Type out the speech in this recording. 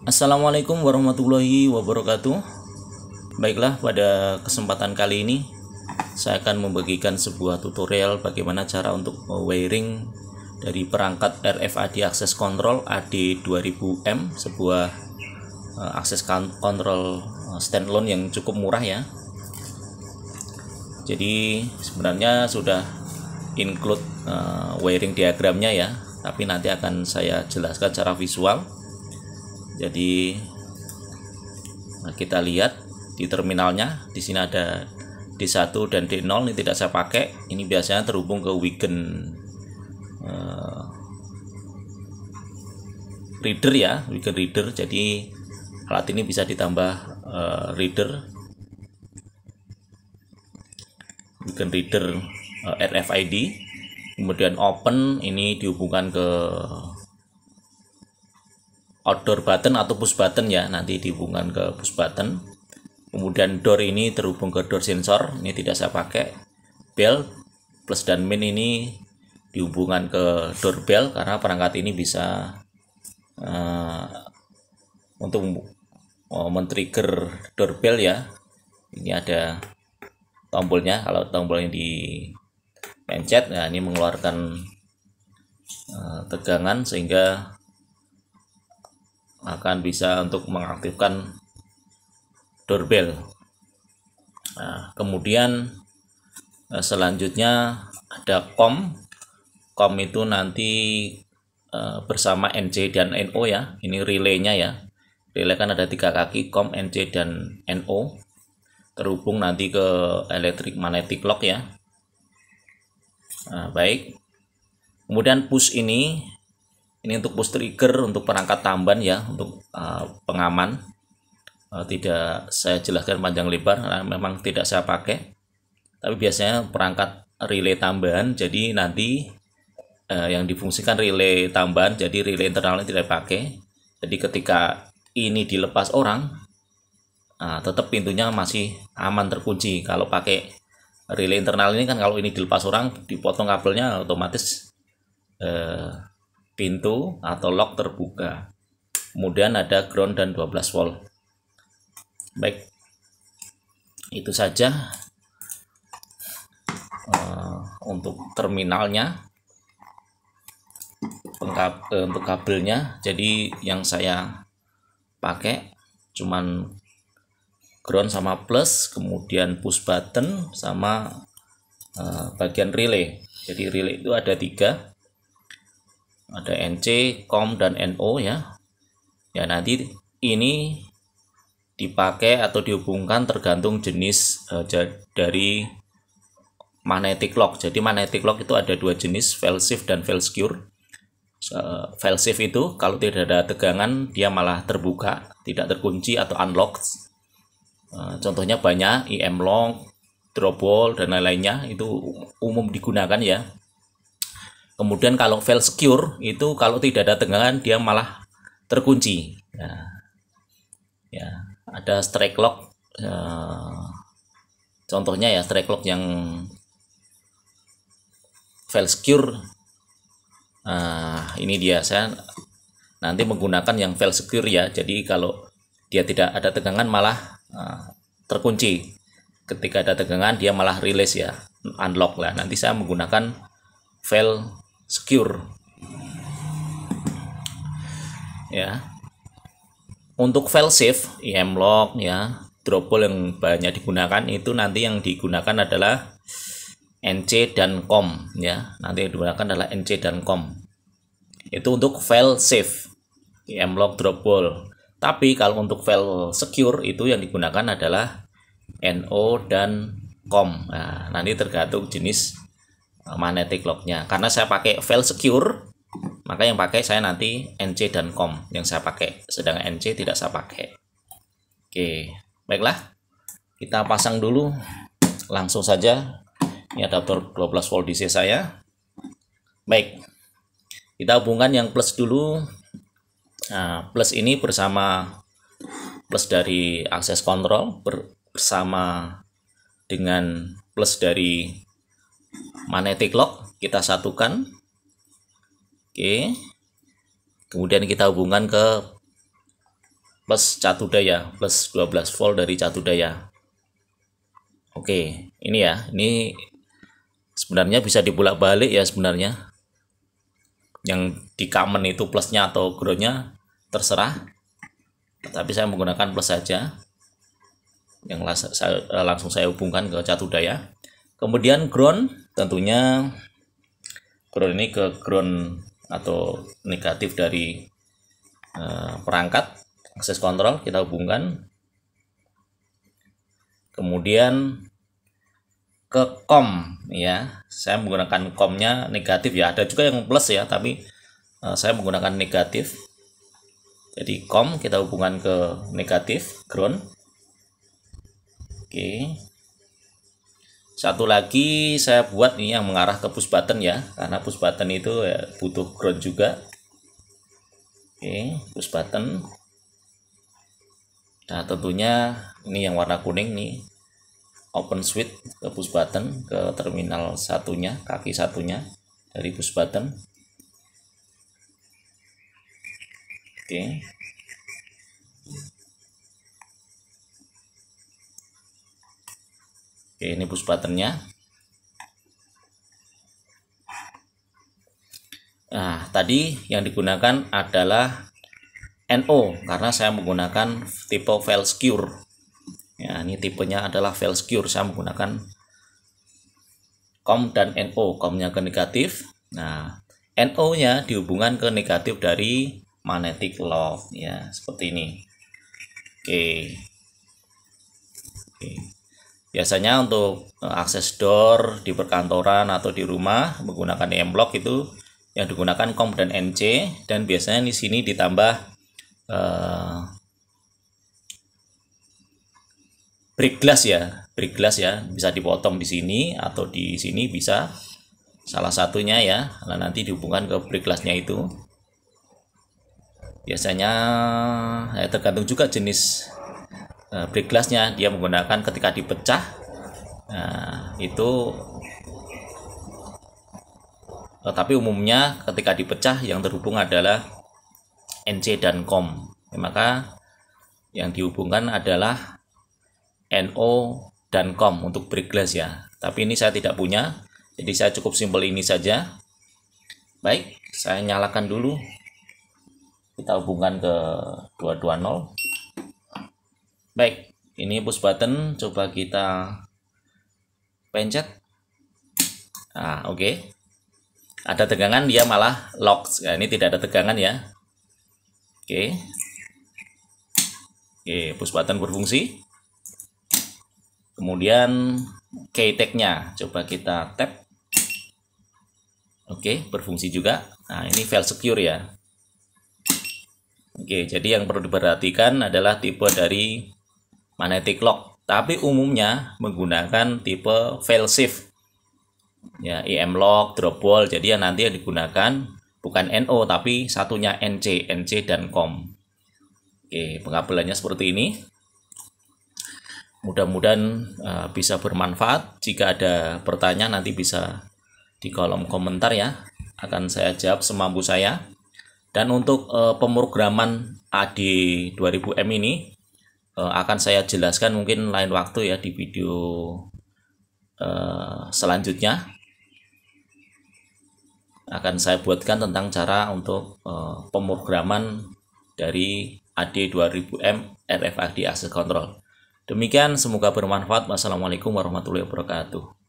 Assalamualaikum warahmatullahi wabarakatuh. Baiklah, pada kesempatan kali ini saya akan membagikan sebuah tutorial bagaimana cara untuk wiring dari perangkat RFID Access Control AD2000M, sebuah akses kontrol standalone yang cukup murah ya. Jadi sebenarnya sudah include wiring diagramnya ya, tapi nanti akan saya jelaskan secara visual. Jadi kita lihat di terminalnya, di sini ada D1 dan D0, ini tidak saya pakai. Ini biasanya terhubung ke Wigen reader ya, Wigen reader. Jadi alat ini bisa ditambah reader, Wigen reader RFID. Kemudian open ini dihubungkan ke outdoor button atau push button ya, nanti dihubungkan ke push button. Kemudian door ini terhubung ke door sensor, ini tidak saya pakai. Bell plus dan min ini dihubungkan ke doorbell karena perangkat ini bisa untuk men-trigger doorbell ya. Ini ada tombolnya, kalau tombolnya dipencet, nah ini mengeluarkan tegangan sehingga akan bisa untuk mengaktifkan doorbell. Nah, kemudian selanjutnya ada COM itu nanti bersama NC dan NO ya, ini relaynya ya. Relay kan ada 3 kaki, COM, NC dan NO, terhubung nanti ke electric magnetic lock ya. Nah, baik. Kemudian push ini untuk push trigger untuk perangkat tambahan ya, untuk pengaman. Tidak saya jelaskan panjang lebar karena memang tidak saya pakai, tapi biasanya perangkat relay tambahan. Jadi nanti yang difungsikan relay tambahan, jadi relay internalnya tidak pakai. Jadi ketika ini dilepas orang, tetap pintunya masih aman terkunci. Kalau pakai relay internal ini kan, kalau ini dilepas orang, dipotong kabelnya, otomatis pintu atau lock terbuka. Kemudian ada ground dan 12 volt. Baik, itu saja untuk terminalnya. Untuk kabelnya, jadi yang saya pakai cuman ground sama plus, kemudian push button sama bagian relay. Jadi relay itu ada 3, ada NC, COM, dan NO ya. Ya, nanti ini dipakai atau dihubungkan tergantung jenis dari magnetic lock. Jadi magnetic lock itu ada 2 jenis, fail shift dan fail secure. Fail shift itu kalau tidak ada tegangan dia malah terbuka, tidak terkunci atau unlock. Contohnya banyak, IM lock, drop wall, dan lain-lainnya, itu umum digunakan ya. Kemudian kalau fail secure itu kalau tidak ada tegangan dia malah terkunci. Ya, ada strike lock. Contohnya ya, strike lock yang fail secure. Ini dia, saya nanti menggunakan yang fail secure ya. Jadi kalau dia tidak ada tegangan malah terkunci. Ketika ada tegangan dia malah release ya, unlock lah. Nanti saya menggunakan fail secure ya. Untuk fail safe, IM lock ya, drop wall yang banyak digunakan, itu nanti yang digunakan adalah NC dan COM ya. Nanti yang digunakan adalah NC dan COM. Itu untuk fail safe, IM lock, drop wall. Tapi kalau untuk fail secure itu yang digunakan adalah NO dan COM. Nah, nanti tergantung jenis magnetic locknya. Karena saya pakai fail secure, maka yang pakai saya nanti NC dan COM yang saya pakai, sedangkan NC tidak saya pakai. Oke, baiklah, kita pasang dulu langsung saja. Ini adaptor 12 volt DC saya. Baik, kita hubungkan yang plus dulu. Nah, plus ini bersama plus dari akses kontrol bersama dengan plus dari magnetic lock kita satukan. Oke, Kemudian kita hubungkan ke plus catu daya, plus 12 volt dari catu daya. Oke, ini ya, ini sebenarnya bisa dibulak-balik ya sebenarnya. Yang di common itu plusnya atau groundnya terserah, tapi saya menggunakan plus saja. Yang langsung saya hubungkan ke catu daya. Kemudian ground, tentunya ground ini ke ground atau negatif dari perangkat akses kontrol kita hubungkan. Kemudian ke COM ya, saya menggunakan COM-nya negatif ya, ada juga yang plus ya, tapi saya menggunakan negatif. Jadi COM kita hubungkan ke negatif ground. Oke, satu lagi saya buat ini yang mengarah ke push button ya, karena push button itu ya, butuh ground juga. Oke, push button. Nah tentunya ini yang warna kuning nih, open switch ke push button, ke terminal satunya, kaki satunya dari push button. Oke. Oke, ini push buttonnya. Nah, tadi yang digunakan adalah NO karena saya menggunakan tipe file secure. Ya, ini tipenya adalah file secure. Saya menggunakan COM dan NO. COM-nya ke negatif. Nah, NO-nya dihubungkan ke negatif dari magnetic lock ya, seperti ini. Oke. Oke. Biasanya untuk akses door di perkantoran atau di rumah menggunakan M-lock itu yang digunakan COM dan NC, dan biasanya di sini ditambah break glass ya, bisa dipotong di sini atau di sini bisa salah satunya ya. Nah, nanti dihubungkan ke break glassnya itu. Biasanya tergantung juga jenis break glassnya, dia menggunakan ketika dipecah. Nah, itu tapi umumnya ketika dipecah yang terhubung adalah NC dan COM. Maka yang dihubungkan adalah NO dan COM untuk break glass ya. Tapi ini saya tidak punya, jadi saya cukup simpel ini saja. Baik, saya nyalakan dulu. Kita hubungkan ke 220. Baik, ini push button, coba kita pencet. Nah, oke. Ada tegangan, dia malah lock. Nah, ini tidak ada tegangan ya. Oke. Oke, push button berfungsi. Kemudian key tag-nya coba kita tap. Oke, berfungsi juga. Nah, ini file secure ya. Oke, jadi yang perlu diperhatikan adalah tipe dari magnetic lock, tapi umumnya menggunakan tipe fail safe ya, EM lock, drop ball. Jadi yang nanti yang digunakan bukan NO tapi satunya NC dan COM. Oke, pengabelannya seperti ini. Mudah-mudahan bisa bermanfaat. Jika ada pertanyaan nanti bisa di kolom komentar ya, akan saya jawab semampu saya. Dan untuk pemrograman AD 2000M ini akan saya jelaskan mungkin lain waktu ya, di video selanjutnya akan saya buatkan tentang cara untuk pemrograman dari AD 2000M RFID Access Control. Demikian, semoga bermanfaat. Wassalamualaikum warahmatullahi wabarakatuh.